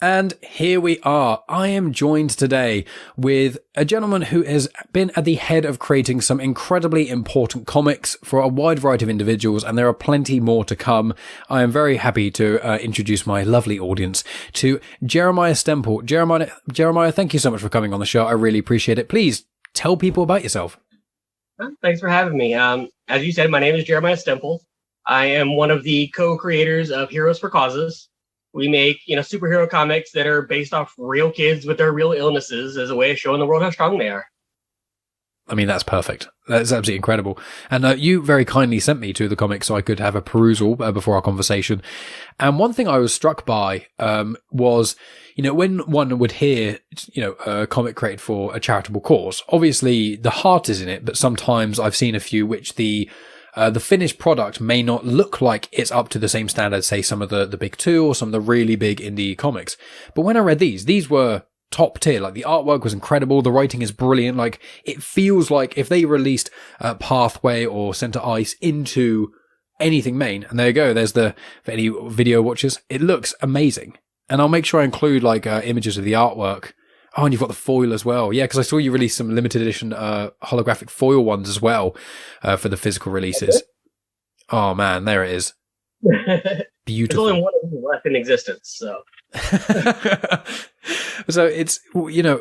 And here we are. I am joined today with a gentleman who has been at the head of creating some incredibly important comics for a wide variety of individuals, and there are plenty more to come. I am very happy to introduce my lovely audience to Jeremiah Stemple. Jeremiah, thank you so much for coming on the show. I really appreciate it. Please tell people about yourself. Thanks for having me. As you said, my name is Jeremiah Stemple. I am one of the co-creators of Heroes for Causes. We make, superhero comics that are based off real kids with their real illnesses as a way of showing the world how strong they are. I mean, that's perfect. That's absolutely incredible. And you very kindly sent me to the comic so I could have a perusal before our conversation. And one thing I was struck by was, when one would hear, a comic created for a charitable cause, obviously the heart is in it, but sometimes I've seen a few which the finished product may not look like it's up to the same standard, say some of the big two or some of the really big indie comics. But when I read these were top tier. Like, the artwork was incredible. The writing is brilliant. Like, it feels like if they released Pathway or Center Ice into anything main, and there you go. There's for any video watchers, it looks amazing. And I'll make sure I include images of the artwork. Oh, and you've got the foil as well. Yeah, because I saw you release some limited edition holographic foil ones as well for the physical releases. Oh, man, there it is. Beautiful. There's only one of them left in existence, so. So it's,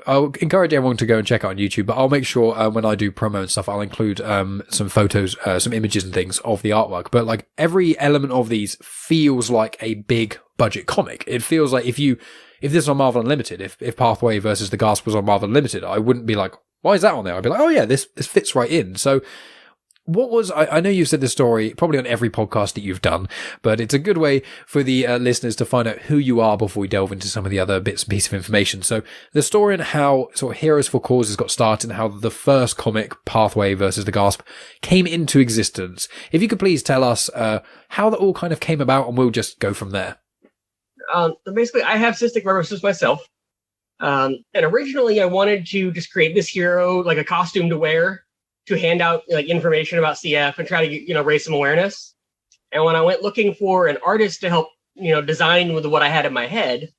I'll encourage everyone to go and check out on YouTube, but I'll make sure when I do promo and stuff, I'll include some photos, some images and things of the artwork. But every element of these feels like a big budget comic. It feels like if this is on Marvel Unlimited, if Pathway versus the Gasp was on Marvel Unlimited, I wouldn't be like, why is that on there? I'd be like, oh yeah, this fits right in. So I know you've said this story probably on every podcast that you've done, but it's a good way for the listeners to find out who you are before we delve into some of the other bits and pieces of information. So the story and how sort of Heroes for Causes got started and how the first comic, Pathway versus the Gasp, came into existence. If you could please tell us how that all kind of came about, and we'll just go from there. So basically, I have cystic fibrosis myself. And originally I wanted to just create this hero, like a costume to wear, to hand out information about CF and try to raise some awareness. And when I went looking for an artist to help design with what I had in my head,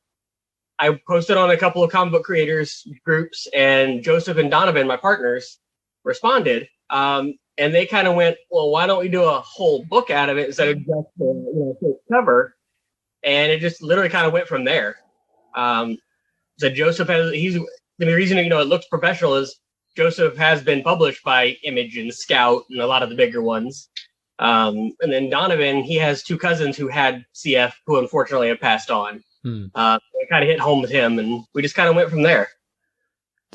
I posted on a couple of comic book creators groups, and Joseph and Donovan, my partners, responded. And they kind of went, well, why don't we do a whole book out of it instead of just the cover? And it just literally kind of went from there. So Joseph the reason it looks professional is Joseph has been published by Image and Scout and a lot of the bigger ones. And then Donovan, he has two cousins who had CF who unfortunately have passed on. It kind of hit home with him, and we just kind of went from there.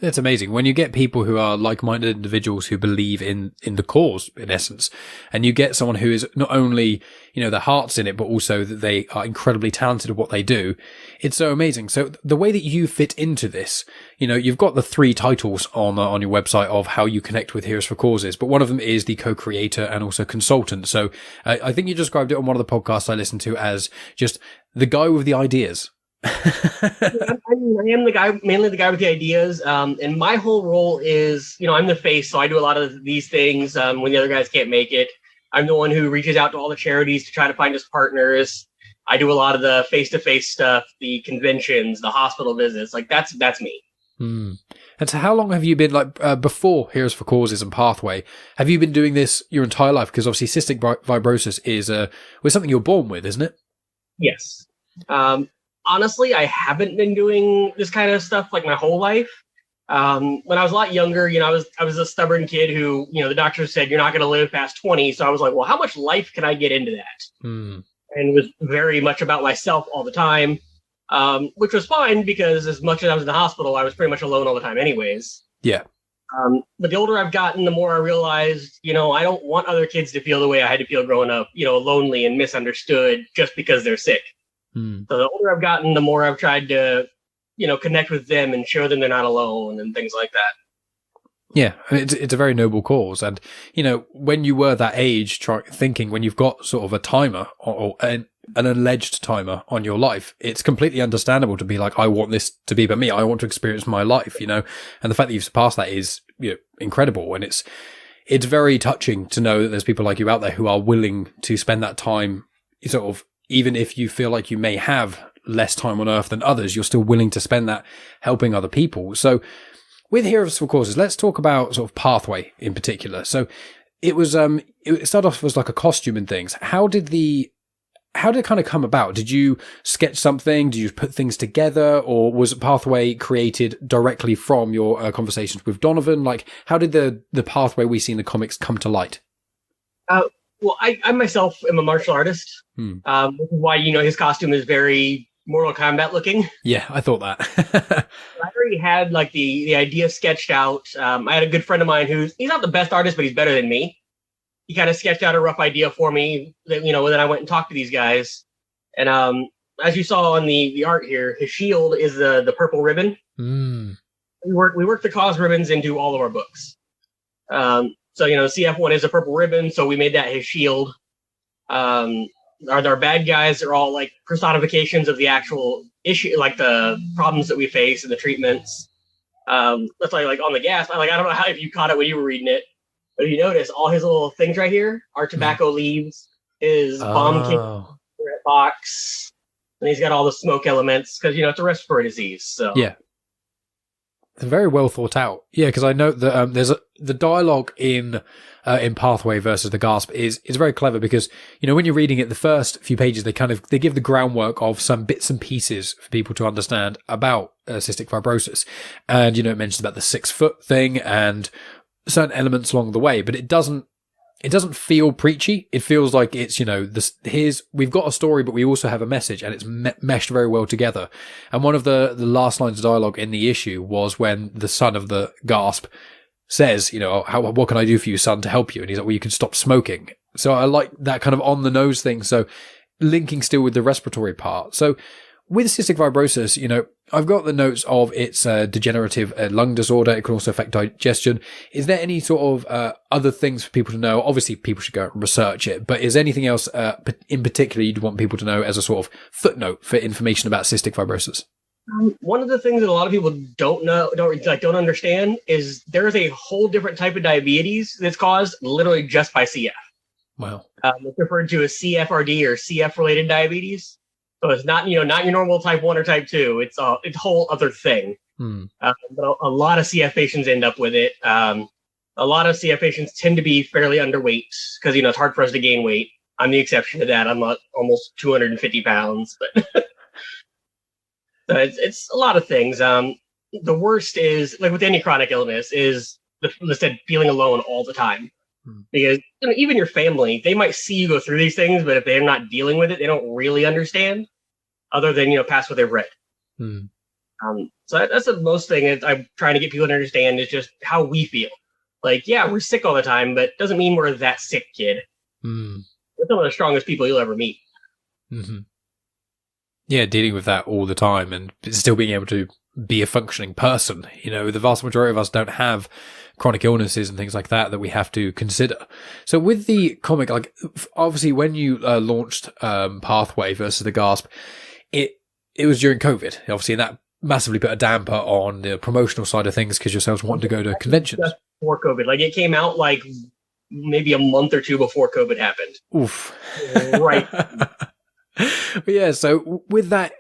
It's amazing when you get people who are like-minded individuals who believe in the cause, in essence, and you get someone who is not only, their heart's in it, but also that they are incredibly talented at what they do. It's so amazing. So the way that you fit into this, you've got the 3 titles on your website of how you connect with Heroes for Causes, but one of them is the co-creator and also consultant. So I think you described it on one of the podcasts I listened to as just the guy with the ideas. I am mainly the guy with the ideas, and my whole role is, I'm the face, so I do a lot of these things when the other guys can't make it. I'm the one who reaches out to all the charities to try to find us partners. I do a lot of the face-to-face stuff, the conventions, the hospital visits. That's me. And so how long have you been, before Heroes for Causes and Pathway, have you been doing this your entire life? Because obviously cystic fibrosis was something you're born with, isn't it? Yes. Honestly, I haven't been doing this kind of stuff my whole life. When I was a lot younger, I was a stubborn kid who, the doctor said you're not going to live past 20. So I was like, well, how much life can I get into that? And it was very much about myself all the time, which was fine because as much as I was in the hospital, I was pretty much alone all the time anyways. Yeah. But the older I've gotten, the more I realized, I don't want other kids to feel the way I had to feel growing up, lonely and misunderstood just because they're sick. So the older I've gotten, the more I've tried to, connect with them and show them they're not alone and things like that. Yeah, it's a very noble cause. And, when you were that age, thinking when you've got sort of a timer or an alleged timer on your life, it's completely understandable to be like, I want this to be about me. I want to experience my life, and the fact that you've surpassed that is, incredible. And it's very touching to know that there's people like you out there who are willing to spend that time sort of, even if you feel like you may have less time on Earth than others, you're still willing to spend that helping other people. So with Heroes for Causes, let's talk about sort of Pathway in particular. So it was, it started off as like a costume and things. How did it kind of come about? Did you sketch something? Did you put things together? Or was Pathway created directly from your conversations with Donovan? Like, how did the Pathway we see in the comics come to light? Well, I myself am a martial artist, which is why, his costume is very Mortal Kombat looking. Yeah, I thought that. I already had like the idea sketched out. I had a good friend of mine he's not the best artist, but he's better than me. He kind of sketched out a rough idea for me that, then I went and talked to these guys. And as you saw on the art here, his shield is the purple ribbon. We work the cause ribbons into all of our books. So, CF1 is a purple ribbon, so we made that his shield. Our bad guys are all like personifications of the actual issue, like the problems that we face and the treatments. That's why, like on the gas, I don't know how if you caught it when you were reading it, but if you notice all his little things right here are tobacco leaves, his bomb cigarette box, and he's got all the smoke elements because it's a respiratory disease. So yeah. It's very well thought out. Yeah, because I know that there's the dialogue in Pathway versus the Gasp is very clever because when you're reading it, the first few pages they give the groundwork of some bits and pieces for people to understand about cystic fibrosis, and it mentions about the 6 foot thing and certain elements along the way, but it doesn't feel preachy. It feels like it's, we've got a story, but we also have a message, and it's meshed very well together. And one of the last lines of dialogue in the issue was when the son of the Gasp says, what can I do for you, son, to help you? And he's like, well, you can stop smoking. So I like that kind of on the nose thing. So linking still with the respiratory part. So with cystic fibrosis, I've got the notes of it's a degenerative lung disorder. It can also affect digestion. Is there any sort of other things for people to know? Obviously, people should go and research it, but is there anything else in particular you'd want people to know as a sort of footnote for information about cystic fibrosis? One of the things that a lot of people don't understand is there is a whole different type of diabetes that's caused literally just by CF. Wow. It's referred to as CFRD or CF-related diabetes. So it's not, not your normal type 1 or type 2. It's a whole other thing. But a lot of CF patients end up with it. A lot of CF patients tend to be fairly underweight because, it's hard for us to gain weight. I'm the exception to that. I'm almost 250 pounds. But so it's a lot of things. The worst is, like with any chronic illness, is the feeling alone all the time. Because even your family, they might see you go through these things, but if they're not dealing with it, they don't really understand, other than past what they've read. So that's the most thing I'm trying to get people to understand is just how we feel. Like, yeah, we're sick all the time, but doesn't mean we're that sick, kid. We're some of the strongest people you'll ever meet. Yeah, dealing with that all the time and still being able to be a functioning person. The vast majority of us don't have chronic illnesses and things like that we have to consider. So with the comic, like obviously when you launched Pathway versus the Gasp, it was during COVID, obviously, and that massively put a damper on the promotional side of things because yourselves wanted to go to conventions. Just before COVID, like it came out like maybe a month or two before COVID happened. Oof. Right. But yeah, so with that,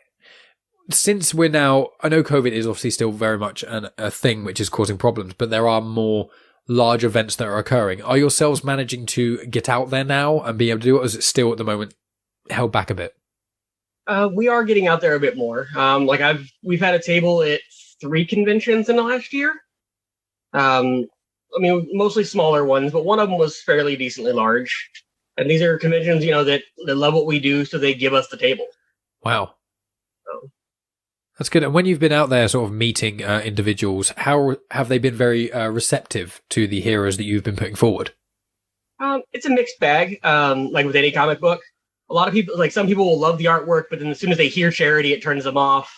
since we're now, I know COVID is obviously still very much a thing which is causing problems, but there are more large events that are occurring. Are yourselves managing to get out there now and be able to do it, or is it still at the moment held back a bit? We are getting out there a bit more. We've had a table at 3 conventions in the last year. Mostly smaller ones, but one of them was fairly decently large. And these are conventions, that love what we do, so they give us the table. Wow. That's good. And when you've been out there sort of meeting individuals, how have they been very receptive to the heroes that you've been putting forward? It's a mixed bag, like with any comic book. A lot of people, like some people will love the artwork, but then as soon as they hear charity, it turns them off.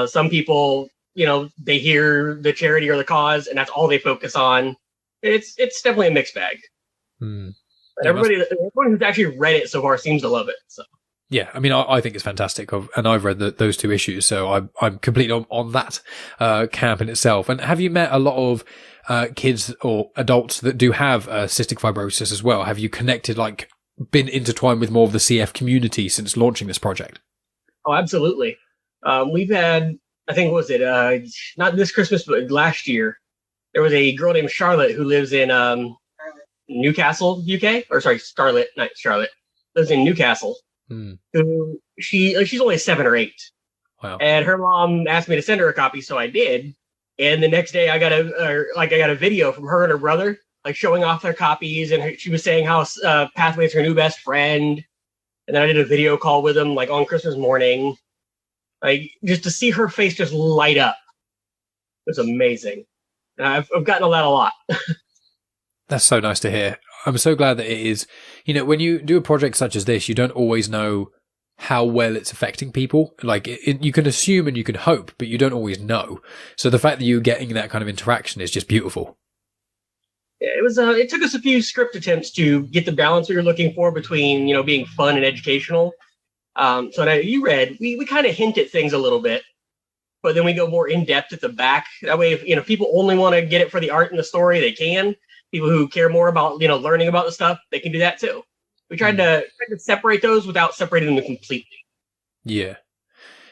Some people, they hear the charity or the cause, and that's all they focus on. It's definitely a mixed bag. But everyone who's actually read it so far seems to love it. So. Yeah, I think it's fantastic, and I've read those 2 issues, so I'm completely on that camp in itself. And have you met a lot of kids or adults that do have cystic fibrosis as well? Have you connected, been intertwined with more of the CF community since launching this project? Oh, absolutely. We've had, I think, what was it? Not this Christmas, but last year, there was a girl named Charlotte who lives in Newcastle, UK, or sorry, Scarlett, not Charlotte, lives in Newcastle. Who she's only 7 or 8. Wow. And her mom asked me to send her a copy, so I did. And the next day, I got a video from her and her brother, like showing off their copies, and she was saying how Pathway is her new best friend. And then I did a video call with them, like on Christmas morning, like just to see her face just light up. It was amazing. And I've gotten that a lot. That's so nice to hear. I'm so glad that it is. You know, when you do a project such as this, you don't always know how well it's affecting people. Like you can assume and you can hope, but you don't always know. So the fact that you're getting that kind of interaction is just beautiful. Yeah, it was. It took us a few script attempts to get the balance we were looking for between, you know, being fun and educational. So now you read, we kind of hint at things a little bit, but then we go more in depth at the back. That way, if, you know, people only want to get it for the art and the story, they can. People who care more about, you know, learning about the stuff, they can do that too. We tried to separate those without separating them completely. Yeah.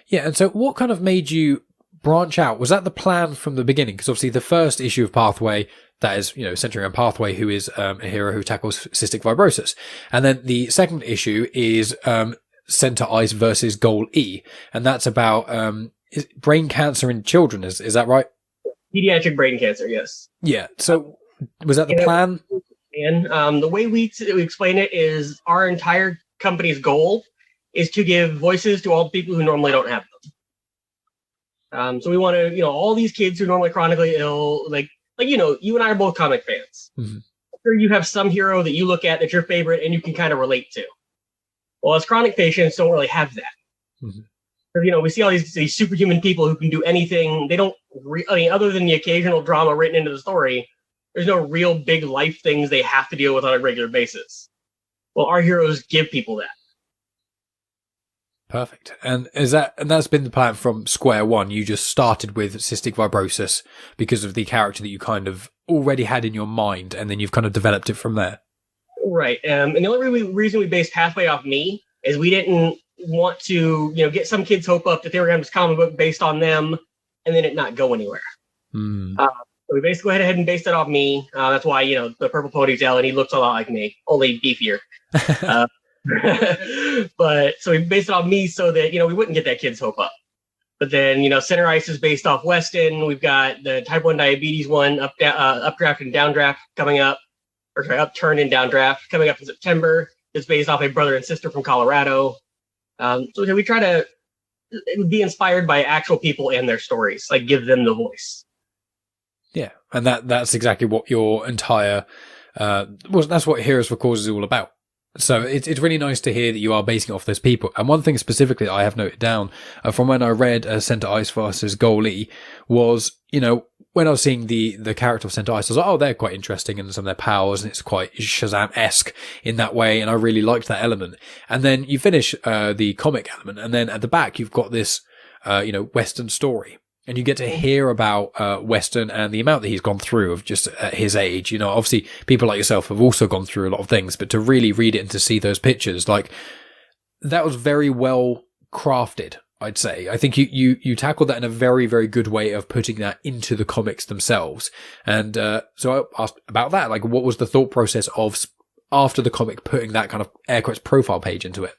Yeah. And so what kind of made you branch out? Was that the plan from the beginning? Because obviously the first issue of Pathway, that is, you know, centering on Pathway, who is a hero who tackles cystic fibrosis. And then the second issue is Center Ice versus Goal E. And that's about brain cancer in children. Is that right? Pediatric brain cancer, yes. Yeah. So was that the plan? And the way we explain it is our entire company's goal is to give voices to all the people who normally don't have them. So we want to, you know, all these kids who are normally chronically ill, like you know, you and I are both comic fans. Mm-hmm. I'm sure you have some hero that you look at that's your favorite and you can kind of relate to. Well, as chronic patients, don't really have that. Mm-hmm. You know, we see all these superhuman people who can do anything. They don't, I mean, other than the occasional drama written into the story, there's no real big life things they have to deal with on a regular basis. Well, our heroes give people that. Perfect. And that's been the plan from square one. You just started with cystic fibrosis because of the character that you kind of already had in your mind, and then you've kind of developed it from there. Right. And the only reason we based Pathway off me is we didn't want to, you know, get some kids' hope up that they were going to have this comic book based on them and then it not go anywhere. So we basically went ahead and based it off me. That's why, you know, the purple ponytail, and he looks a lot like me, only beefier. But so we based it off me so that, you know, we wouldn't get that kid's hope up. But then, you know, Center Ice is based off Weston. We've got the type 1 diabetes one, updraft and downdraft coming up, or sorry, upturn and downdraft coming up in September. It's based off a brother and sister from Colorado. So we try to be inspired by actual people and their stories, like give them the voice. Yeah, and that's exactly what your entire that's what Heroes for Causes is all about. So it's really nice to hear that you are basing it off those people. And one thing specifically that I have noted down from when I read Center Ice versus Goalie was, you know, when I was seeing the character of Center Ice, I was like, oh, they're quite interesting and some of their powers, and it's quite Shazam-esque in that way, and I really liked that element. And then you finish the comic element, and then at the back you've got this, you know, Western story. And you get to hear about Weston and the amount that he's gone through of just at his age. You know, obviously people like yourself have also gone through a lot of things, but to really read it and to see those pictures, like, that was very well crafted, I'd say. I think you tackled that in a very, very good way of putting that into the comics themselves. And so I asked about that. Like, what was the thought process of, after the comic, putting that kind of air quotes profile page into it?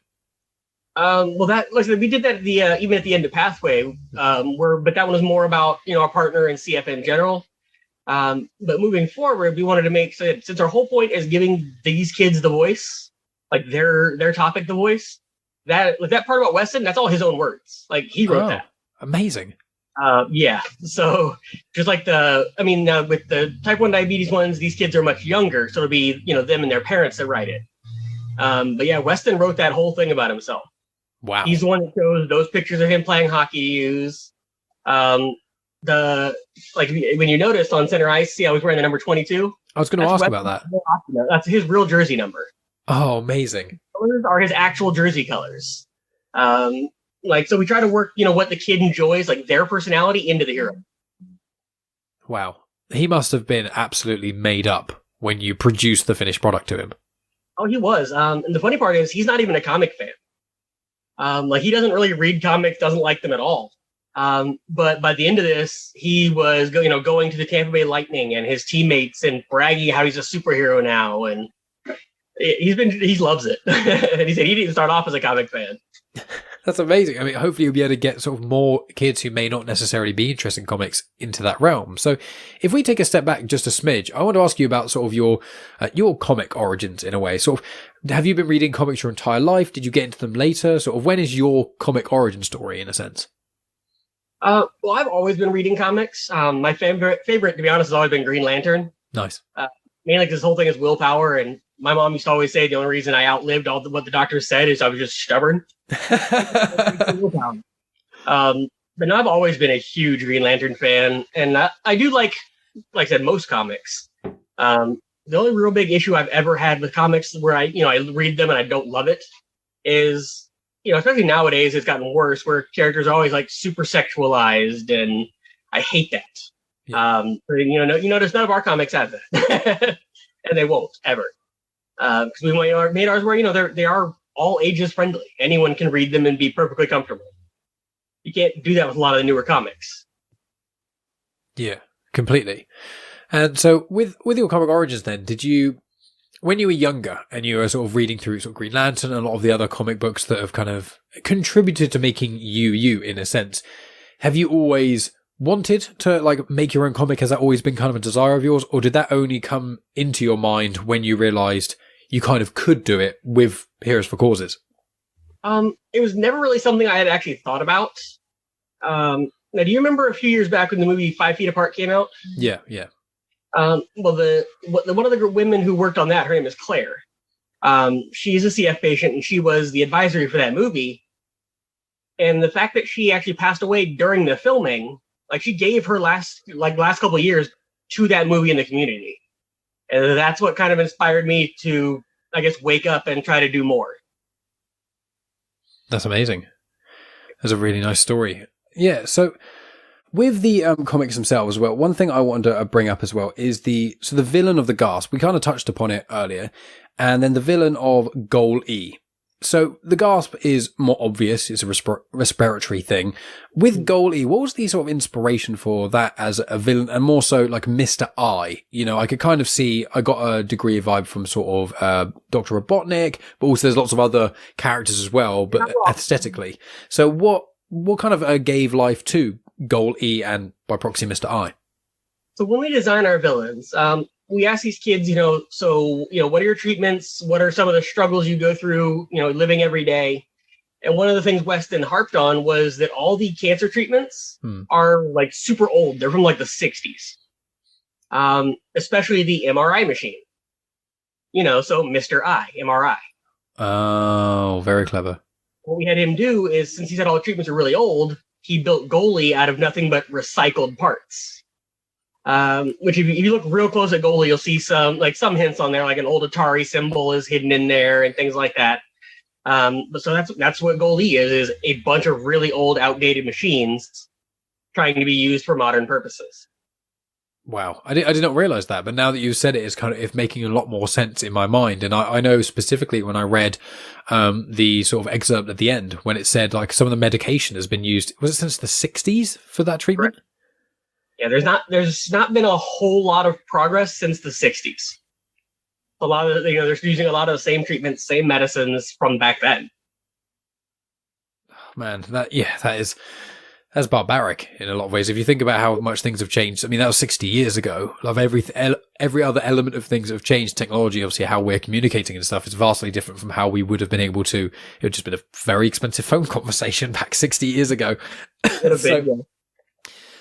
Well, that, like I said, we did that at the even at the end of Pathway, but that one was more about, you know, our partner and CF in general. But moving forward, we wanted to make, so since our whole point is giving these kids the voice, like their topic the voice, that part about Weston, that's all his own words. Like, he wrote that. Amazing. Yeah. So just like with the type 1 diabetes ones, these kids are much younger, so it'll be, you know, them and their parents that write it. But yeah, Weston wrote that whole thing about himself. Wow. He's the one that shows those pictures of him playing hockey to use. When you noticed on Center Ice, see, I was wearing the number 22. I was going to ask about that. That's his real jersey number. Oh, amazing. Colors are his actual jersey colors. So we try to work, you know, what the kid enjoys, like their personality, into the hero. Wow. He must have been absolutely made up when you produced the finished product to him. Oh, he was. And the funny part is, he's not even a comic fan. Like he doesn't really read comics, doesn't like them at all. But by the end of this, he was going to the Tampa Bay Lightning and his teammates and bragging how he's a superhero now, and he loves it. And he said he didn't start off as a comic fan. That's amazing. I mean, hopefully you'll be able to get sort of more kids who may not necessarily be interested in comics into that realm. So if we take a step back just a smidge, I want to ask you about sort of your comic origins in a way. Sort of, have you been reading comics your entire life? Did you get into them later? Sort of, when is your comic origin story in a sense? Well, I've always been reading comics. My favorite, to be honest, has always been Green Lantern. Nice. Mainly because this whole thing is willpower, and my mom used to always say the only reason I outlived what the doctors said is I was just stubborn. But no, I've always been a huge Green Lantern fan, and I do like I said, most comics. The only real big issue I've ever had with comics where I read them and I don't love it is, especially nowadays, it's gotten worse where characters are always like super sexualized, and I hate that. Yeah. You notice none of our comics have that, and they won't ever. Because we made ours where they are all ages friendly. Anyone can read them and be perfectly comfortable. You can't do that with a lot of the newer comics. Yeah, completely. And so with your comic origins then, did you, when you were younger and you were sort of reading through sort of Green Lantern and a lot of the other comic books that have kind of contributed to making you in a sense, have you always wanted to like make your own comic? Has that always been kind of a desire of yours, or did that only come into your mind when you realized you kind of could do it with Heroes for Causes? It was never really something I had actually thought about. Now, do you remember a few years back when the movie 5 Feet Apart came out? Yeah. Well, one of the women who worked on that, her name is Claire. She's a CF patient, and she was the advisory for that movie. And the fact that she actually passed away during the filming, like she gave her last couple of years to that movie in the community. And that's what kind of inspired me to, I guess, wake up and try to do more. That's amazing. That's a really nice story. Yeah, so with the comics themselves as well, one thing I wanted to bring up as well is the villain of the Gasp. We kind of touched upon it earlier. And then the villain of Goal E. So the Gasp is more obvious. It's a respiratory thing. With Goal E, what was the sort of inspiration for that as a villain, and more so like Mr. I? I could kind of see, I got a degree of vibe from sort of Dr. Robotnik, but also there's lots of other characters as well, but aesthetically. So what kind of gave life to Goal E and by proxy Mr. I? So when we design our villains, we ask these kids, what are your treatments? What are some of the struggles you go through, living every day? And one of the things Weston harped on was that all the cancer treatments are like super old. They're from like the 60s, especially the MRI machine. So Mr. I, MRI. Oh, very clever. What we had him do is, since he said all the treatments are really old, he built Goalie out of nothing but recycled parts. Which if you look real close at Goalie, you'll see some hints on there, like an old Atari symbol is hidden in there and things like that. But so that's what Goalie is a bunch of really old, outdated machines trying to be used for modern purposes. Wow. I did not realize that, but now that you said it's kind of making a lot more sense in my mind. And I know specifically when I read the sort of excerpt at the end, when it said like some of the medication has been used, was it since the 60s for that treatment? Correct. Yeah, there's not been a whole lot of progress since the 60s. A lot of they're using a lot of the same treatments, same medicines from back then. Oh, man, that's barbaric in a lot of ways. If you think about how much things have changed, I mean, that was 60 years ago. Like every other element of things that have changed. Technology, obviously, how we're communicating and stuff is vastly different from how we would have been able to. It would just been a very expensive phone conversation back 60 years ago.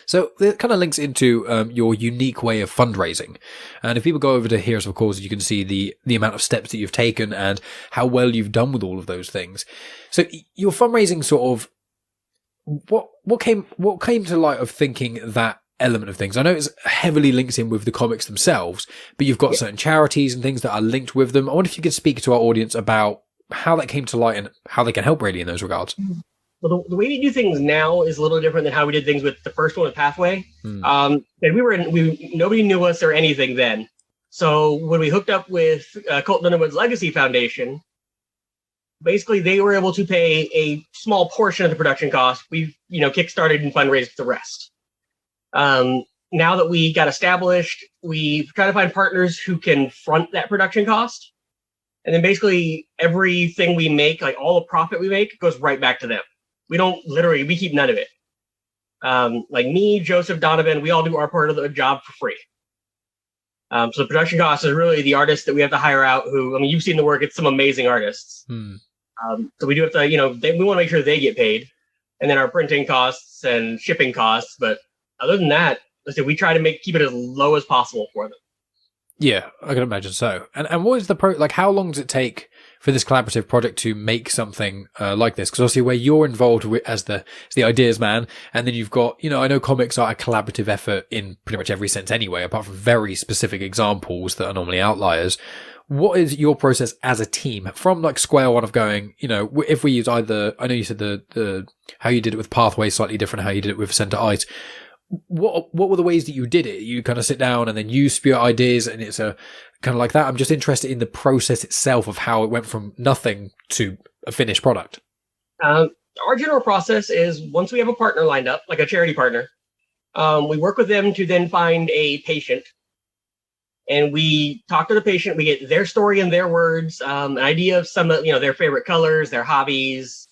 So it kind of links into your unique way of fundraising. And if people go over to Heroes of Causes, you can see the amount of steps that you've taken and how well you've done with all of those things. So your fundraising sort of, what came to light of thinking that element of things? I know it's heavily linked in with the comics themselves, but you've got certain charities and things that are linked with them. I wonder if you could speak to our audience about how that came to light and how they can help really in those regards. Well, the way we do things now is a little different than how we did things with the first one with Pathway. And nobody knew us or anything then. So when we hooked up with Colton Underwood's Legacy Foundation, basically they were able to pay a small portion of the production cost. We've, kickstarted and fundraised the rest. Now that we got established, we try to find partners who can front that production cost. And then basically everything we make, like all the profit we make, goes right back to them. We keep none of it. Like me, Joseph, Donovan, we all do our part of the job for free. So the production cost is really the artists that we have to hire out who, you've seen the work, it's some amazing artists. So we do have to, we want to make sure they get paid. And then our printing costs and shipping costs. But other than that, we try to keep it as low as possible for them. Yeah, I can imagine so. And what is the how long does it take for this collaborative project to make something like this? Because obviously where you're involved as the ideas man, and then you've got, I know comics are a collaborative effort in pretty much every sense anyway, apart from very specific examples that are normally outliers. What is your process as a team from square one of going, if we use either, I know you said the how you did it with Pathway slightly different, how you did it with Center Ice. What were the ways that you did it? You kind of sit down and then you spew out ideas and it's a kind of like that. I'm just interested in the process itself of how it went from nothing to a finished product. Our general process is once we have a partner lined up, like a charity partner, we work with them to then find a patient. And we talk to the patient, we get their story in their words, an idea of some of, their favorite colors, their hobbies,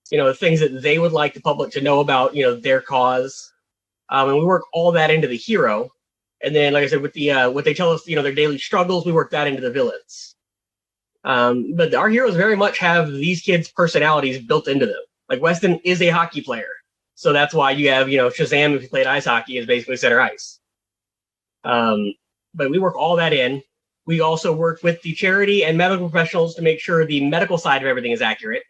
things that they would like the public to know about, their cause. And we work all that into the hero. And then, like I said, with the what they tell us, their daily struggles, we work that into the villains. But our heroes very much have these kids' personalities built into them. Like Weston is a hockey player. So that's why you have, Shazam, if he played ice hockey, is basically center ice. But we work all that in. We also work with the charity and medical professionals to make sure the medical side of everything is accurate.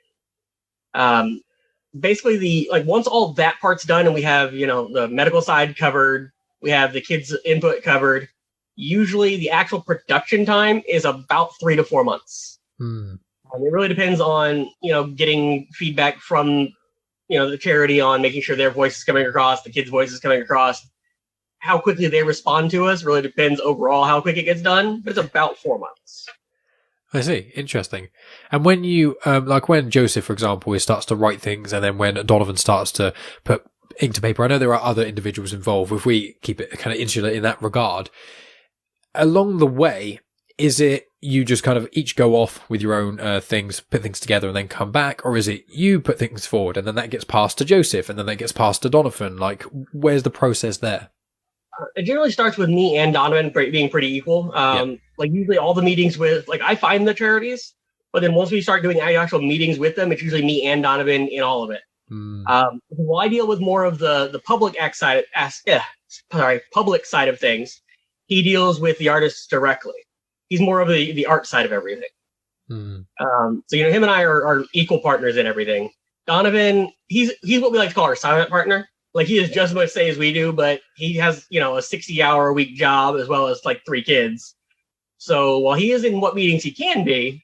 Basically once all that part's done and we have, the medical side covered, we have the kids' input covered, usually the actual production time is about 3 to 4 months. It really depends on, getting feedback from, the charity on making sure their voice is coming across, the kids' voice is coming across. How quickly they respond to us really depends overall how quick it gets done, but it's about 4 months. I see. Interesting. And when you, when Joseph, for example, starts to write things and then when Donovan starts to put ink to paper, I know there are other individuals involved. If we keep it kind of insular in that regard, along the way, is it you just kind of each go off with your own things, put things together and then come back? Or is it you put things forward and then that gets passed to Joseph and then that gets passed to Donovan? Where's the process there? It generally starts with me and Donovan being pretty equal. Usually all the meetings with, I find the charities, but then once we start doing actual meetings with them, it's usually me and Donovan in all of it. Well, I deal with more of the public public side of things. He deals with the artists directly. He's more of the art side of everything. So, him and I are equal partners in everything. Donovan, he's what we like to call our silent partner. He has just as much say as we do, but he has, a 60-hour-a-week job as well as 3 kids. So while he is in what meetings he can be,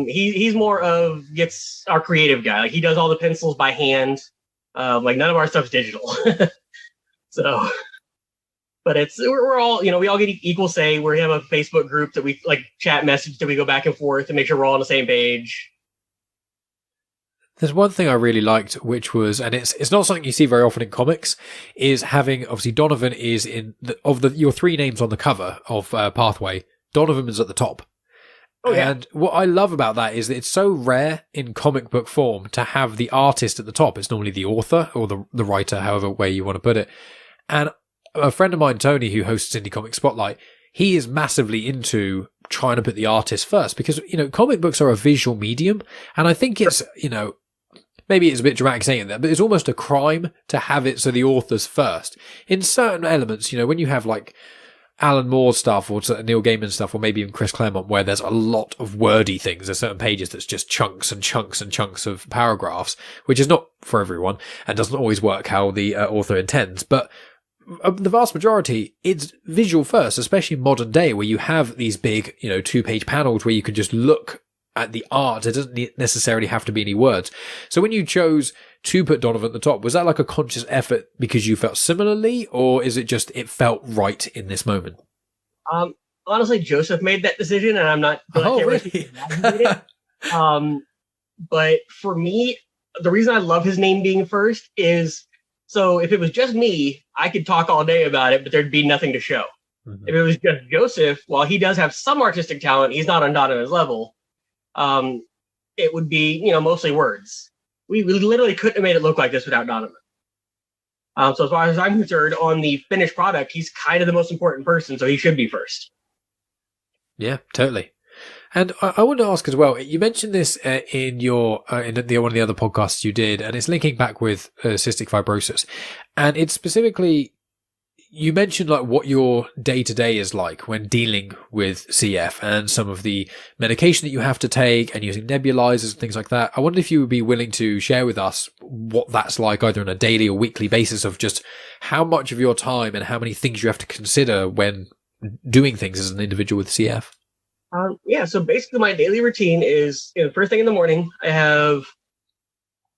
he's more gets our creative guy. He does all the pencils by hand. None of our stuff's digital. So, but we're all, we all get equal say. We have a Facebook group that we chat message that we go back and forth to make sure we're all on the same page. There's one thing I really liked, which was, and it's not something you see very often in comics, is having, obviously Donovan is your 3 names on the cover of Pathway, Donovan is at the top. Oh, yeah. And what I love about that is that it's so rare in comic book form to have the artist at the top. It's normally the author or the writer, however way you want to put it. And a friend of mine, Tony, who hosts Indie Comic Spotlight, he is massively into trying to put the artist first because, comic books are a visual medium. And I think it's, maybe it's a bit dramatic saying that, but it's almost a crime to have it so the author's first. In certain elements, when you have Alan Moore's stuff or Neil Gaiman stuff or maybe even Chris Claremont where there's a lot of wordy things, there's certain pages that's just chunks and chunks and chunks of paragraphs, which is not for everyone and doesn't always work how the author intends. But the vast majority, it's visual first, especially modern day where you have these big, 2-page panels where you can just look at the art. It doesn't necessarily have to be any words. So when you chose to put Donovan at the top, was that a conscious effort because you felt similarly, or is it just it felt right in this moment? Honestly, Joseph made that decision, and I'm not. Oh, really? But for me, the reason I love his name being first is so if it was just me, I could talk all day about it, but there'd be nothing to show. If it was just Joseph, while he does have some artistic talent, he's not on Donovan's level. It would be, mostly words. We literally couldn't have made it look like this without Donovan. So as far as I'm concerned, on the finished product, he's kind of the most important person, so he should be first. Yeah, totally. And I want to ask as well, you mentioned this in your in one of the other podcasts you did, and it's linking back with cystic fibrosis. And it's specifically, you mentioned like what your day-to-day is like when dealing with CF and some of the medication that you have to take and using nebulizers and things like that. I wonder if you would be willing to share with us what that's like either on a daily or weekly basis of just how much of your time and how many things you have to consider when doing things as an individual with CF. So basically my daily routine is first thing in the morning, I have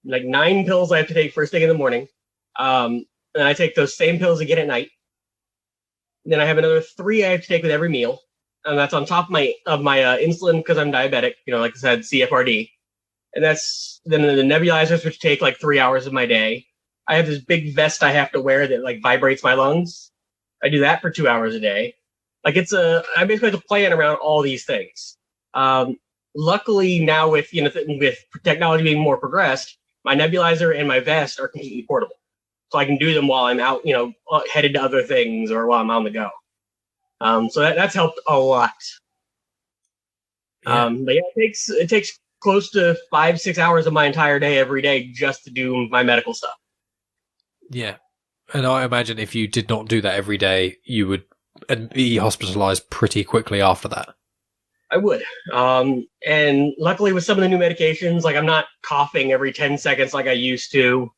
like 9 pills I have to take first thing in the morning. And I take those same pills again at night. Then I have another 3 I have to take with every meal. And that's on top of my insulin because I'm diabetic, like I said, CFRD. And that's then the nebulizers, which take like 3 hours of my day. I have this big vest I have to wear that like vibrates my lungs. I do that for 2 hours a day. Like I basically have to plan around all these things. Luckily now with technology being more progressed, my nebulizer and my vest are completely portable. So I can do them while I'm out, headed to other things or while I'm on the go. So that's helped a lot. Yeah. But yeah, it takes close to 5-6 hours of my entire day every day just to do my medical stuff. Yeah. And I imagine if you did not do that every day, you would be hospitalized pretty quickly after that. I would. And luckily with some of the new medications, like I'm not coughing every 10 seconds like I used to.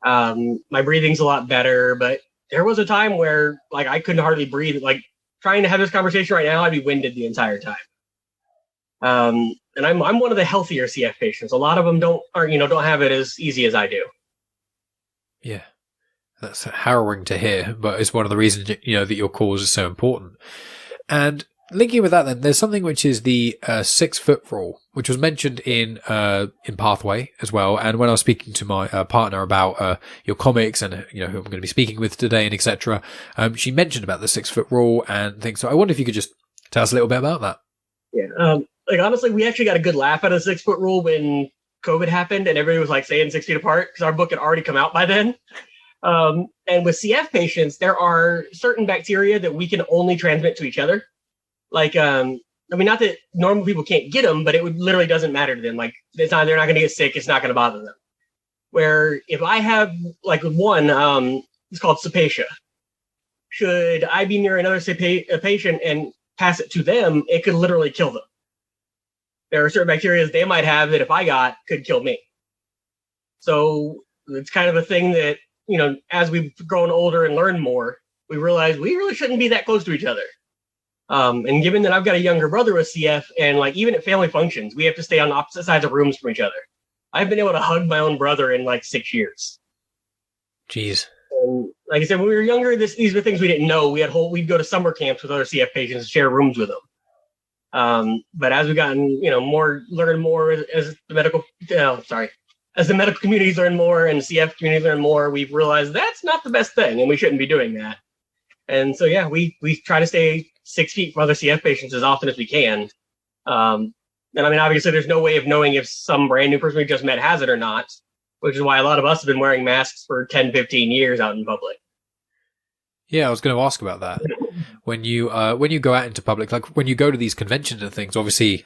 My breathing's a lot better, but there was a time where like I couldn't hardly breathe. Like trying to have this conversation right now, I'd be winded the entire time. And I'm one of the healthier CF patients. A lot of them don't have it as easy as I do. Yeah. That's harrowing to hear, but it's one of the reasons, that your cause is so important. And linking with that then, there's something which is the 6-foot rule, which was mentioned in Pathway as well. And when I was speaking to my partner about your comics and, who I'm going to be speaking with today and etc., she mentioned about the 6-foot rule and things. So I wonder if you could just tell us a little bit about that. Yeah. Honestly, we actually got a good laugh out of the 6-foot rule when COVID happened and everybody was like saying 6 feet apart because our book had already come out by then. And with CF patients, there are certain bacteria that we can only transmit to each other. Like, not that normal people can't get them, but it literally doesn't matter to them. Like, they're not going to get sick. It's not going to bother them. Where if I have like one, it's called Cepacia. Should I be near another patient and pass it to them, it could literally kill them. There are certain bacteria they might have that if I got could kill me. So it's kind of a thing that, as we've grown older and learned more, we realize we really shouldn't be that close to each other. And given that I've got a younger brother with CF, and like even at family functions, we have to stay on opposite sides of rooms from each other. I've been able to hug my own brother in like 6 years. Jeez. And like I said, when we were younger, these were things we didn't know. We'd go to summer camps with other CF patients and share rooms with them. But as we've gotten, learn more as the medical, as the medical communities learn more and the CF communities learn more, we've realized that's not the best thing and we shouldn't be doing that. And so, yeah, we try to stay 6 feet from other CF patients as often as we can. And obviously there's no way of knowing if some brand new person we just met has it or not, which is why a lot of us have been wearing masks for 10, 15 years out in public. Yeah, I was going to ask about that. When you go out into public, like when you go to these conventions and things, obviously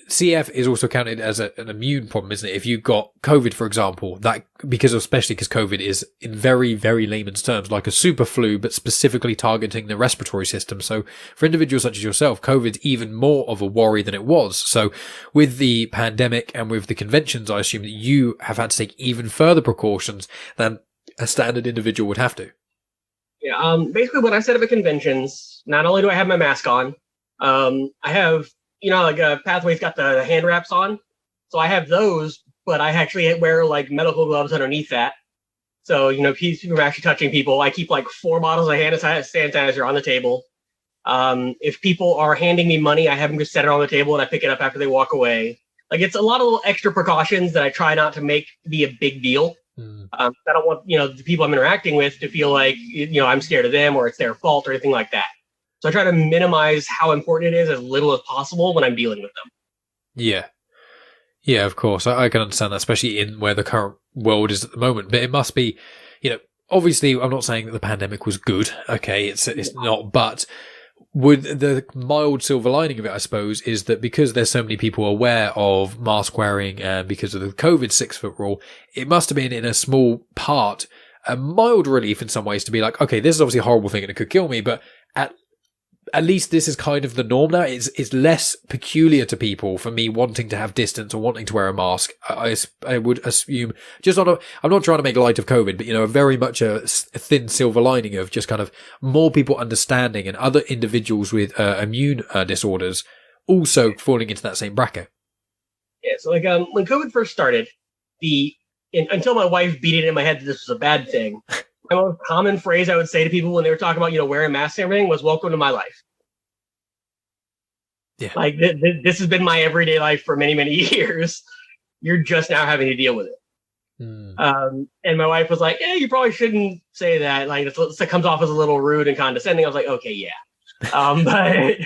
CF is also counted as an immune problem, isn't it? If you got COVID, for example, especially because COVID is in very, very layman's terms, like a super flu, but specifically targeting the respiratory system. So for individuals such as yourself, COVID's even more of a worry than it was. So with the pandemic and with the conventions, I assume that you have had to take even further precautions than a standard individual would have to. Yeah. Basically when I set up at conventions, not only do I have my mask on, I have, Pathway's got the hand wraps on. So I have those, but I actually wear like medical gloves underneath that. So, people are actually touching people. I keep like 4 bottles of hand sanitizer on the table. If people are handing me money, I have them just set it on the table and I pick it up after they walk away. like it's a lot of little extra precautions that I try not to make be a big deal. I don't want, the people I'm interacting with to feel like, I'm scared of them or it's their fault or anything like that. So I try to minimize how important it is as little as possible when I'm dealing with them. Yeah. Yeah, of course. I can understand that, especially in where the current world is at the moment. But it must be, obviously I'm not saying that the pandemic was good. Okay, it's not. But would the mild silver lining of it, I suppose, is that because there's so many people aware of mask wearing and because of the COVID 6-foot rule, it must have been in a small part a mild relief in some ways to be like, okay, this is obviously a horrible thing and it could kill me, but at least this is kind of the norm now. It's less peculiar to people for me wanting to have distance or wanting to wear a mask. I would assume I'm not trying to make light of COVID, but very much a thin silver lining of just kind of more people understanding and other individuals with immune disorders also falling into that same bracket. Yeah. So when COVID first started, until my wife beat it in my head that this was a bad thing. The most common phrase I would say to people when they were talking about, wearing masks and everything was "Welcome to my life." Yeah, like this has been my everyday life for many, many years. You're just now having to deal with it. And my wife was like, "Yeah, you probably shouldn't say that. Like that comes off as a little rude and condescending." I was like, "Okay, yeah," but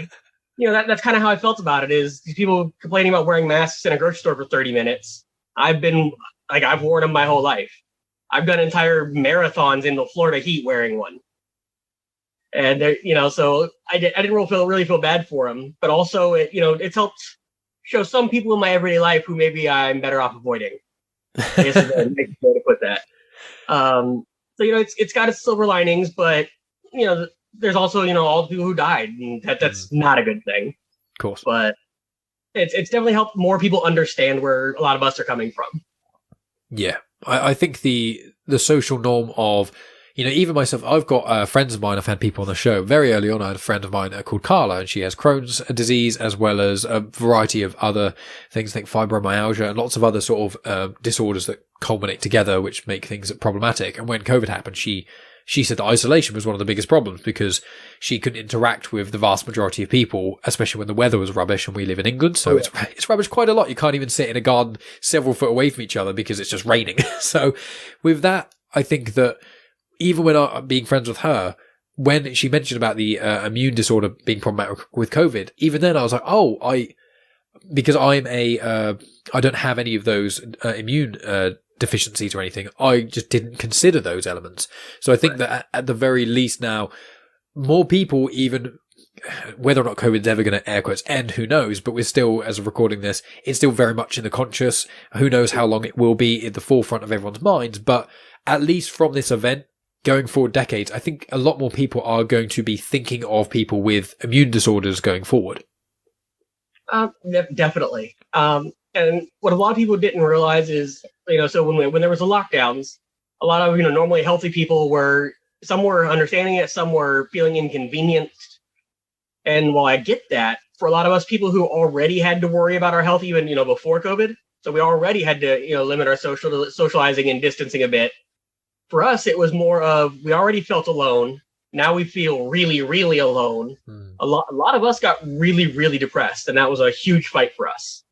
that's kind of how I felt about it. Is these people complaining about wearing masks in a grocery store for 30 minutes? I've worn them my whole life. I've done entire marathons in the Florida heat wearing one. And so I didn't really feel bad for them, but also it's helped show some people in my everyday life who maybe I'm better off avoiding. I guess is a nice way to put that. So it's got its silver linings, but there's also all the people who died, and that's not a good thing. Of course, but it's definitely helped more people understand where a lot of us are coming from. Yeah, I think the social norm of, even myself, I've got friends of mine, I've had people on the show. Very early on, I had a friend of mine called Carla, and she has Crohn's disease as well as a variety of other things, like fibromyalgia and lots of other sort of disorders that culminate together, which make things problematic. And when COVID happened, she said that isolation was one of the biggest problems because she couldn't interact with the vast majority of people, especially when the weather was rubbish, and we live in England, so it's rubbish quite a lot. You can't even sit in a garden several foot away from each other because it's just raining. So with that, I think that even when I'm being friends with her, when she mentioned about the immune disorder being problematic with COVID, even then I was like, because I don't have any of those immune deficiencies or anything, I just didn't consider those elements. So I think that at the very least now, more people, even whether or not COVID is ever going to air quotes end, who knows, but we're still, as of recording this, it's still very much in the conscious. Who knows how long it will be in the forefront of everyone's minds, but at least from this event, going forward decades, I think a lot more people are going to be thinking of people with immune disorders going forward. Definitely. And what a lot of people didn't realize is, so when there was the lockdowns, a lot of, normally healthy people some were understanding it, some were feeling inconvenienced. And while I get that, for a lot of us people who already had to worry about our health even, before COVID, so we already had to, limit our socializing and distancing a bit. For us, it was more of, we already felt alone. Now we feel really, really alone. A lot of us got really, really depressed, and that was a huge fight for us.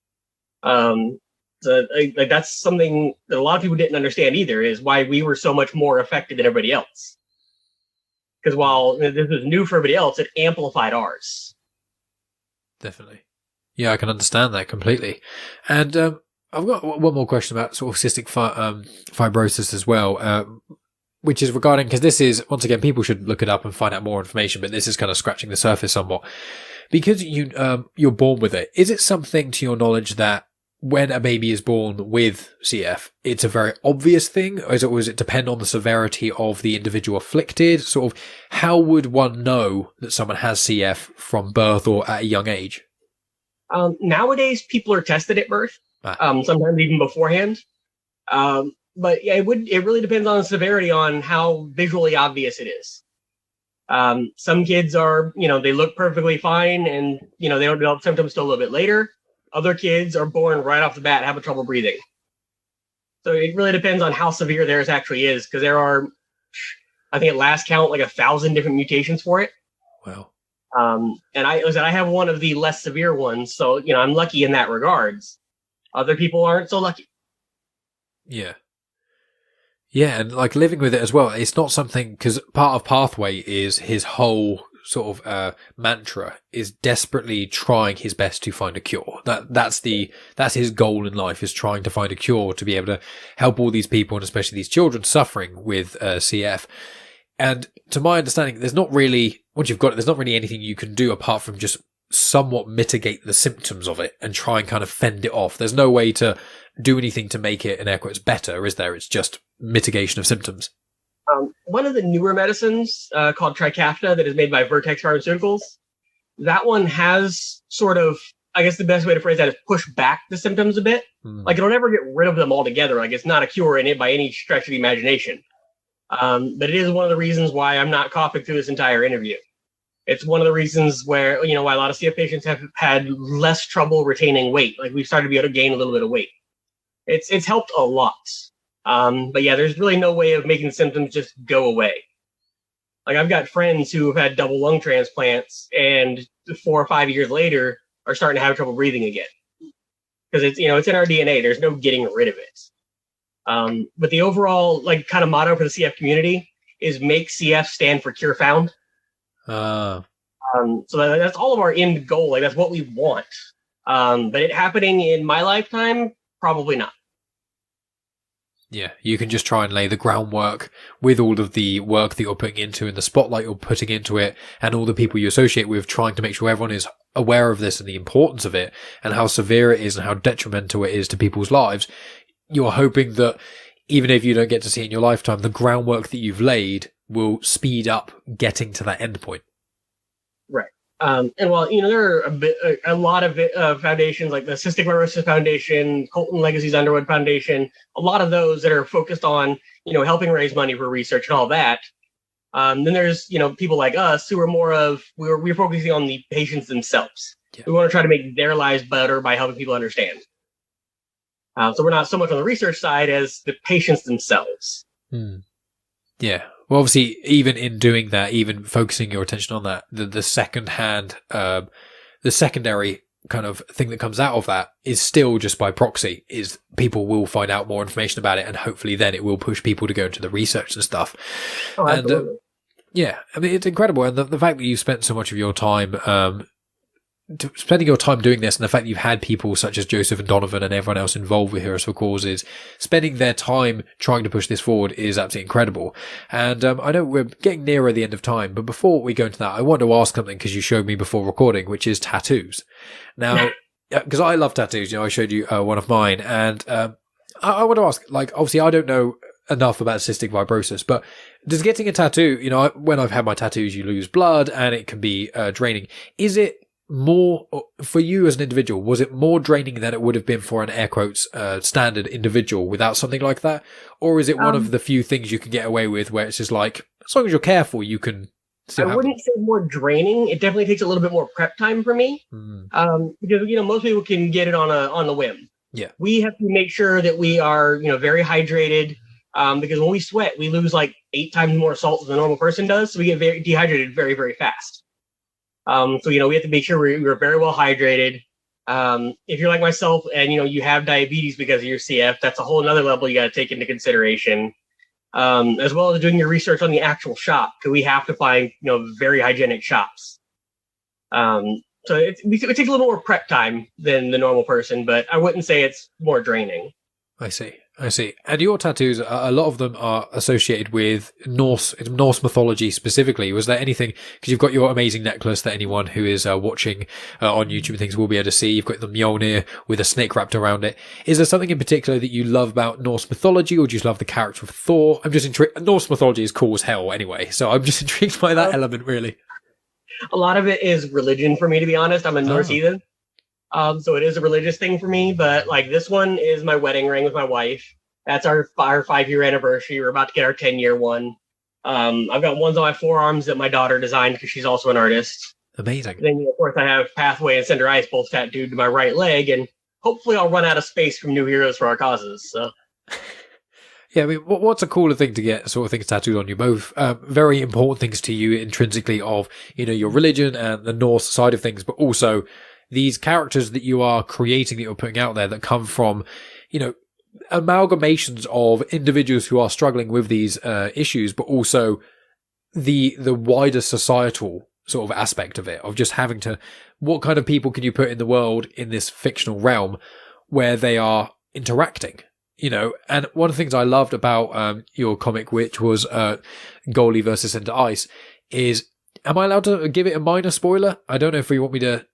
So that's something that a lot of people didn't understand either, is why we were so much more affected than everybody else. Because while this was new for everybody else, it amplified ours. Definitely. Yeah, I can understand that completely. And I've got one more question about sort of cystic fibrosis as well, which is regarding, because this is, once again, people should look it up and find out more information, but this is kind of scratching the surface somewhat. Because you're born with it, is it something to your knowledge that when a baby is born with CF, it's a very obvious thing? Or does it depend on the severity of the individual afflicted? Sort of, how would one know that someone has CF from birth or at a young age? Nowadays, people are tested at birth, sometimes even beforehand. But yeah, it really depends on the severity, on how visually obvious it is. Some kids are, they look perfectly fine, and, they don't develop symptoms till a little bit later. Other kids are born right off the bat, having trouble breathing. So it really depends on how severe theirs actually is, because there are, I think at last count, like 1,000 different mutations for it. Wow. And I have one of the less severe ones, so, I'm lucky in that regards. Other people aren't so lucky. Yeah. Yeah, and like living with it as well, it's not something, because part of Pathway is his whole sort of mantra is desperately trying his best to find a cure. That's his goal in life, is trying to find a cure to be able to help all these people, and especially these children suffering with CF. And to my understanding, there's not really, once you've got it, there's not really anything you can do apart from just somewhat mitigate the symptoms of it and try and kind of fend it off. There's no way to do anything to make it, in air quotes, better, is there? It's just mitigation of symptoms. One of the newer medicines called Trikafta that is made by Vertex Pharmaceuticals, that one has sort of, I guess the best way to phrase that is push back the symptoms a bit. Like, it'll never get rid of them altogether. Like, it's not a cure in it by any stretch of the imagination. But it is one of the reasons why I'm not coughing through this entire interview. It's one of the reasons where, why a lot of CF patients have had less trouble retaining weight. Like, we've started to be able to gain a little bit of weight. It's helped a lot. But yeah, there's really no way of making the symptoms just go away. Like, I've got friends who have had double lung transplants and 4 or 5 years later are starting to have trouble breathing again. Because it's in our DNA. There's no getting rid of it. But the overall kind of motto for the CF community is make CF stand for cure found. So that's all of our end goal. Like, that's what we want. But it happening in my lifetime, probably not. Yeah, you can just try and lay the groundwork with all of the work that you're putting into and the spotlight you're putting into it and all the people you associate with, trying to make sure everyone is aware of this and the importance of it and how severe it is and how detrimental it is to people's lives. You're hoping that even if you don't get to see it in your lifetime, the groundwork that you've laid will speed up getting to that end point. Right. And while, there are a lot of foundations like the Cystic Fibrosis Foundation, Colton Legacy's Underwood Foundation, a lot of those that are focused on, helping raise money for research and all that. Then there's, people like us who are more of, we're focusing on the patients themselves. Yeah. We want to try to make their lives better by helping people understand. So we're not so much on the research side as the patients themselves. Yeah. Well, obviously, even in doing that, even focusing your attention on that, the secondary kind of thing that comes out of that is still just by proxy, is people will find out more information about it, and hopefully then it will push people to go into the research and stuff. Oh, absolutely. And yeah, I mean, it's incredible. And the fact that you spent so much of your time spending your time doing this, and the fact that you've had people such as Joseph and Donovan and everyone else involved with Heroes for Causes spending their time trying to push this forward is absolutely incredible. And I know we're getting nearer the end of time, but before we go into that, I want to ask something, because you showed me before recording, which is tattoos. Now, because I love tattoos, I showed you one of mine, and I want to ask, obviously I don't know enough about cystic fibrosis, but does getting a tattoo, when I've had my tattoos, you lose blood and it can be draining. Is it more, for you as an individual, was it more draining than it would have been for an air quotes standard individual without something like that? Or is it one of the few things you can get away with where it's just like, as long as you're careful, you can still I wouldn't say more draining. It definitely takes a little bit more prep time for me. Because, most people can get it on a whim. Yeah. We have to make sure that we are, very hydrated. Because when we sweat, we lose 8 times more salt than a normal person does. So we get very dehydrated very, very fast. So, we have to make sure we're very well hydrated. If you're like myself and, you have diabetes because of your CF, that's a whole nother level you got to take into consideration. As well as doing your research on the actual shop, because we have to find, very hygienic shops. So it takes a little more prep time than the normal person, but I wouldn't say it's more draining. I see. And your tattoos, a lot of them are associated with Norse mythology specifically. Was there anything, because you've got your amazing necklace that anyone who is watching on YouTube and things will be able to see. You've got the Mjolnir with a snake wrapped around it. Is there something in particular that you love about Norse mythology, or do you just love the character of Thor? I'm just intrigued. Norse mythology is cool as hell anyway, so I'm just intrigued by that element, really. A lot of it is religion for me, to be honest. I'm a Norse heathen. So it is a religious thing for me, but this one is my wedding ring with my wife. That's our 5-year anniversary. We're about to get our 10-year one. I've got ones on my forearms that my daughter designed because she's also an artist. Amazing. Then, of course, I have Pathway and Cinder Ice both tattooed to my right leg, and hopefully I'll run out of space from New Heroes for Our Causes. So. Yeah, I mean, what's a cooler thing to get sort of things tattooed on you? Both very important things to you intrinsically of, your religion and the Norse side of things, but also these characters that you are creating, that you're putting out there, that come from, amalgamations of individuals who are struggling with these issues, but also the wider societal sort of aspect of it, of just having to, what kind of people can you put in the world in this fictional realm where they are interacting? And one of the things I loved about your comic, which was Goalie versus Center Ice, is, am I allowed to give it a minor spoiler? I don't know if you want me to.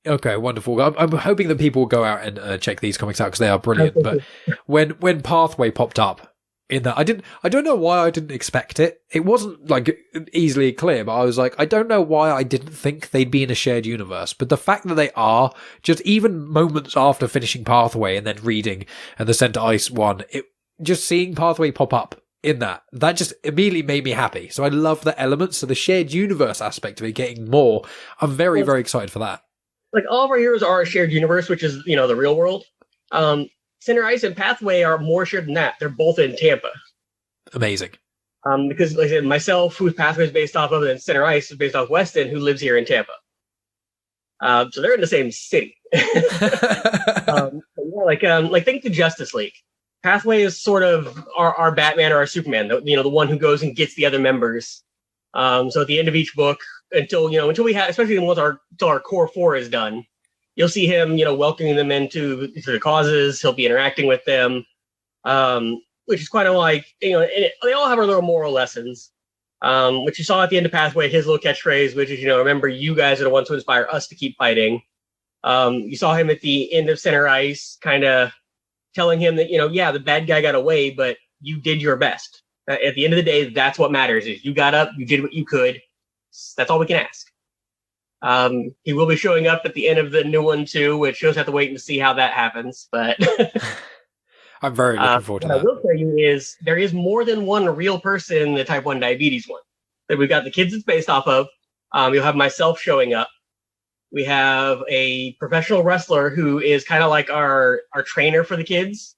Okay, wonderful. I'm hoping that people will go out and check these comics out because they are brilliant. But when Pathway popped up in that, I don't know why I didn't expect it. It wasn't like easily clear, but I was like, I don't know why I didn't think they'd be in a shared universe. But the fact that they are, just even moments after finishing Pathway and then reading and the Center Ice one, just seeing Pathway pop up in that just immediately made me happy. So I love the elements. So the shared universe aspect of it getting more, I'm very, very excited for that. Like, all of our heroes are a shared universe, which is, the real world. Center Ice and Pathway are more shared than that. They're both in Tampa. Amazing. Because, like I said, myself, whose Pathway is based off of, and Center Ice is based off Weston, who lives here in Tampa. So they're in the same city. Think the Justice League. Pathway is sort of our Batman or our Superman, the one who goes and gets the other members. So at the end of each book, until we have, especially until our core 4 is done, you'll see him, welcoming them into the causes. He'll be interacting with them, which is kind of like, they all have our little moral lessons, which you saw at the end of Pathway, his little catchphrase, which is, remember, you guys are the ones who inspire us to keep fighting. You saw him at the end of Center Ice kind of telling him that, the bad guy got away, but you did your best. At the end of the day, that's what matters, is you got up, you did what you could. That's all we can ask. He will be showing up at the end of the new one too, which you'll just have to wait and see how that happens. But I'm very looking forward to that. What I will tell you is there is more than one real person in the type 1 diabetes one. That we've got the kids it's based off of. You'll have myself showing up. We have a professional wrestler who is kind of like our trainer for the kids,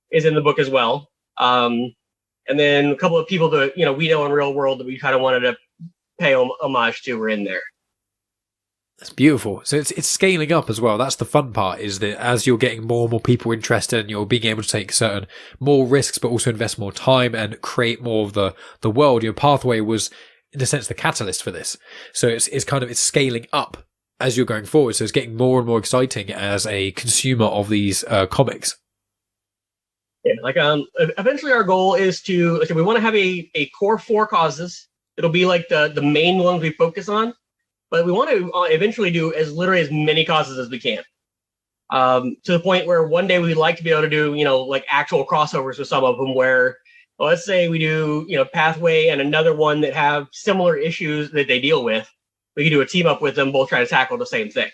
is in the book as well. And then a couple of people that we know in real world that we kind of wanted to pay homage to were in there. That's beautiful. So it's scaling up as well. That's the fun part, is that as you're getting more and more people interested, and you're being able to take certain more risks, but also invest more time and create more of the world. Your Pathway was, in a sense, the catalyst for this. So it's scaling up as you're going forward. So it's getting more and more exciting as a consumer of these comics. Yeah, eventually our goal is to, we want to have a core 4 causes. It'll be like the main ones we focus on, but we want to eventually do literally as many causes as we can. To the point where one day we'd like to be able to do, like actual crossovers with some of them where, let's say we do, Pathway and another one that have similar issues that they deal with. We can do a team up with them, both trying to tackle the same thing.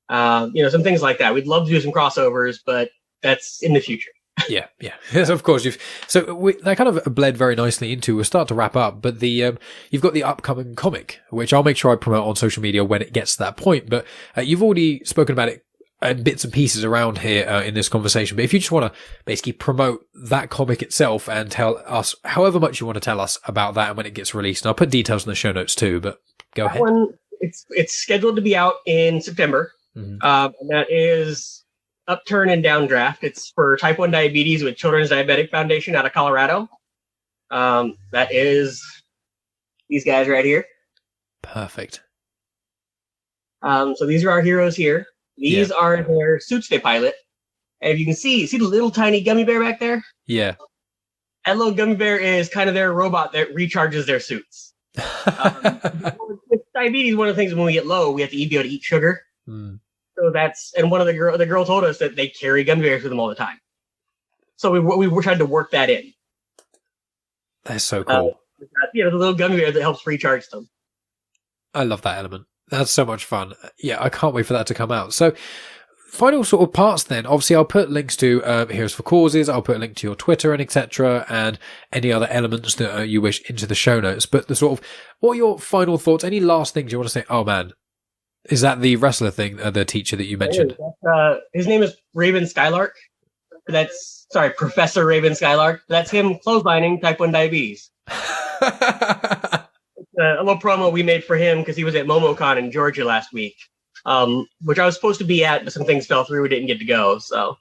Some things like that. We'd love to do some crossovers, but that's in the future. Yeah. Yes, of course. That kind of bled very nicely into, we'll start to wrap up, but you've got the upcoming comic, which I'll make sure I promote on social media when it gets to that point, but you've already spoken about it in bits and pieces around here in this conversation, but if you just want to basically promote that comic itself and tell us however much you want to tell us about that and when it gets released, and I'll put details in the show notes too, but go ahead. One, it's scheduled to be out in September, and that is Upturn and Downdraft. It's for type 1 diabetes with Children's Diabetic Foundation out of Colorado. That is these guys right here. Perfect. So these are our heroes here. These are their suits they pilot. And if you can see the little tiny gummy bear back there? Yeah. That little gummy bear is kind of their robot that recharges their suits. With diabetes, one of the things when we get low, we have to be able to eat sugar. So and one of the girl told us that they carry gummy bears with them all the time. So we tried to work that in. That's so cool. The little gummy bear that helps recharge them. I love that element. That's so much fun. Yeah, I can't wait for that to come out. So final sort of parts then. Obviously, I'll put links to Heroes for Causes. I'll put a link to your Twitter and etc. and any other elements that you wish into the show notes. But what are your final thoughts? Any last things you want to say? Oh man. Is that the wrestler thing, the teacher that you mentioned? His name is Raven Skylark. Professor Raven Skylark. That's him clotheslining type 1 diabetes. It's a little promo we made for him because he was at MomoCon in Georgia last week. which I was supposed to be at, but some things fell through. We didn't get to go. So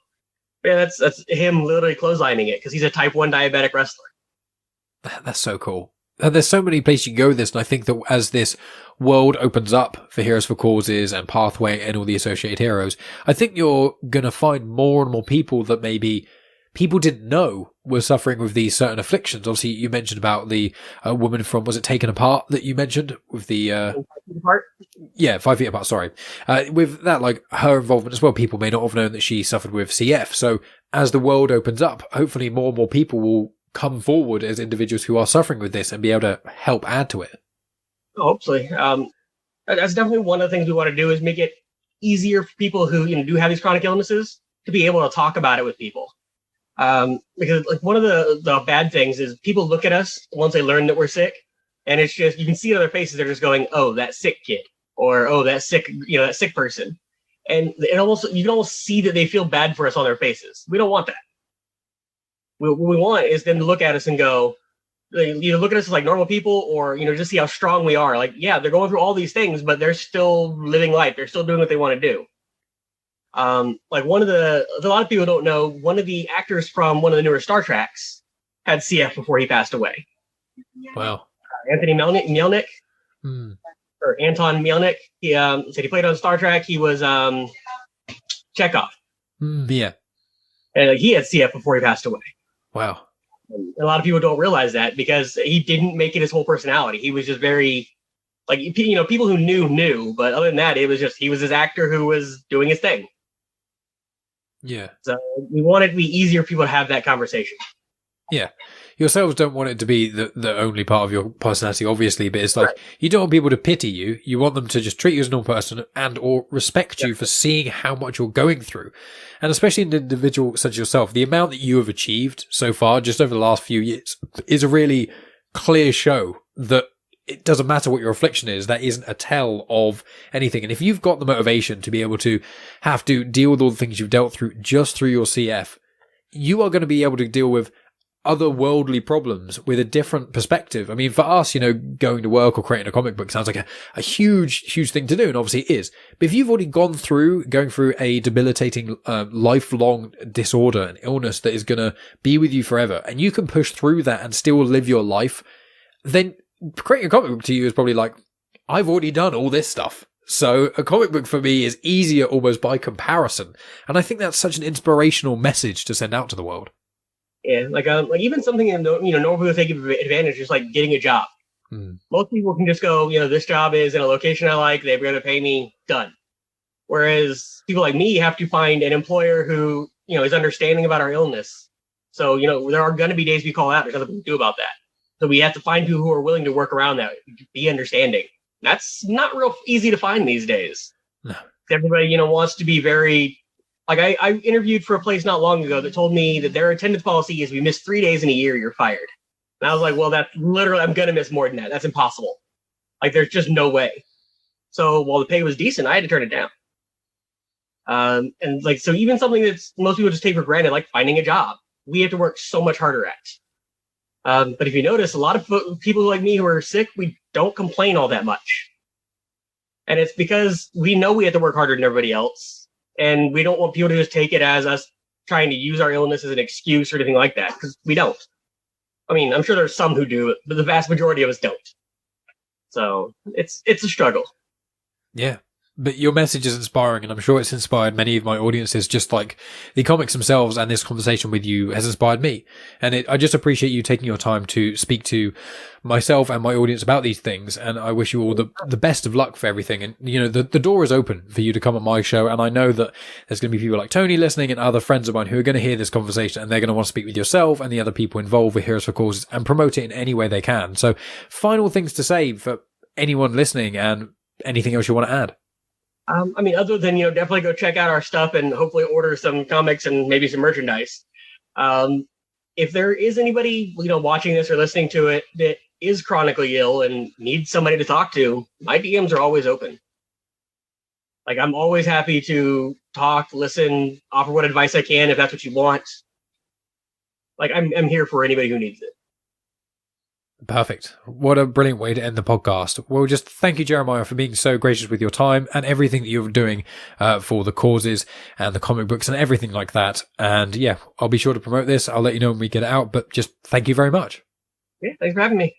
yeah, that's him literally clotheslining it because he's a type 1 diabetic wrestler. That's so cool. There's so many places you can go with this, and I think that as this world opens up for Heroes for Causes and Pathway and all the associated heroes, I think you're going to find more and more people that maybe people didn't know were suffering with these certain afflictions. Obviously, you mentioned about the woman from, was it Taken Apart that you mentioned with the... 5 feet apart? Yeah, 5 feet apart, sorry. With that, like, her involvement as well, people may not have known that she suffered with CF. So as the world opens up, hopefully more and more people will come forward as individuals who are suffering with this and be able to help add to it. Hopefully. That's definitely one of the things we want to do is make it easier for people who do have these chronic illnesses to be able to talk about it with people. Because like one of the bad things is people look at us once they learn that we're sick, and it's just, you can see it on their faces, they're just going, oh, that sick kid, or oh, that sick, that sick person. And you can almost see that they feel bad for us on their faces. We don't want that. What we want is them to look at us and go, look at us as like normal people, or, just see how strong we are. Like, yeah, they're going through all these things, but they're still living life. They're still doing what they want to do. Like a lot of people don't know, one of the actors from one of the newer Star Treks had CF before he passed away. Wow. Anthony Mielnik, or Anton Mielnik. He said he played on Star Trek. He was Chekhov. Yeah. And he had CF before he passed away. Wow. And a lot of people don't realize that because he didn't make it his whole personality. He was just very, like, people who knew. But other than that, it was just, he was this actor who was doing his thing. Yeah. So we want it to be easier for people to have that conversation. Yeah. Yourselves don't want it to be the only part of your personality, obviously, but it's like, right. You don't want people to pity you. You want them to just treat you as a normal person and or respect you for seeing how much you're going through. And especially an individual such as yourself, the amount that you have achieved so far, just over the last few years, is a really clear show that it doesn't matter what your affliction is. That isn't a tell of anything. And if you've got the motivation to be able to have to deal with all the things you've dealt through just through your CF, you are going to be able to deal with other worldly problems with a different perspective. I mean, for us, going to work or creating a comic book sounds like a huge thing to do. And obviously it is. But if you've already going through a debilitating, lifelong disorder and illness that is going to be with you forever, and you can push through that and still live your life, then creating a comic book to you is probably like, I've already done all this stuff. So a comic book for me is easier almost by comparison. And I think that's such an inspirational message to send out to the world. Yeah, like even something normal people take advantage, just like getting a job. Most people can just go, this job is in a location I like, they're going to pay me, done. Whereas people like me have to find an employer who is understanding about our illness. So there are going to be days we call out. There's nothing we can do about that. So we have to find people who are willing to work around that, be understanding. That's not real easy to find these days. No. Everybody wants to be very. Like I interviewed for a place not long ago that told me that their attendance policy is we miss 3 days in a year, you're fired. And I was like, well, that's literally, I'm going to miss more than that. That's impossible. Like, there's just no way. So while the pay was decent, I had to turn it down. And like, so even something that's most people just take for granted, like finding a job, we have to work so much harder at. But if you notice, a lot of people like me who are sick, we don't complain all that much. And it's because we know we have to work harder than everybody else. And we don't want people to just take it as us trying to use our illness as an excuse or anything like that, because we don't. I mean, I'm sure there's some who do, but the vast majority of us don't. So it's a struggle. Yeah. But your message is inspiring, and I'm sure it's inspired many of my audiences, just like the comics themselves, and this conversation with you has inspired me. And I just appreciate you taking your time to speak to myself and my audience about these things. And I wish you all the best of luck for everything. And, the door is open for you to come on my show. And I know that there's going to be people like Tony listening and other friends of mine who are going to hear this conversation, and they're going to want to speak with yourself and the other people involved with Heroes for Causes and promote it in any way they can. So final things to say for anyone listening, and anything else you want to add? Other than, definitely go check out our stuff and hopefully order some comics and maybe some merchandise. If there is anybody, watching this or listening to it that is chronically ill and needs somebody to talk to, my DMs are always open. Like, I'm always happy to talk, listen, offer what advice I can if that's what you want. Like, I'm here for anybody who needs it. Perfect. What a brilliant way to end the podcast. Well, just thank you, Jeremiah, for being so gracious with your time and everything that you're doing for the causes and the comic books and everything like that. And yeah, I'll be sure to promote this. I'll let you know when we get it out, but just thank you very much. Yeah, thanks for having me.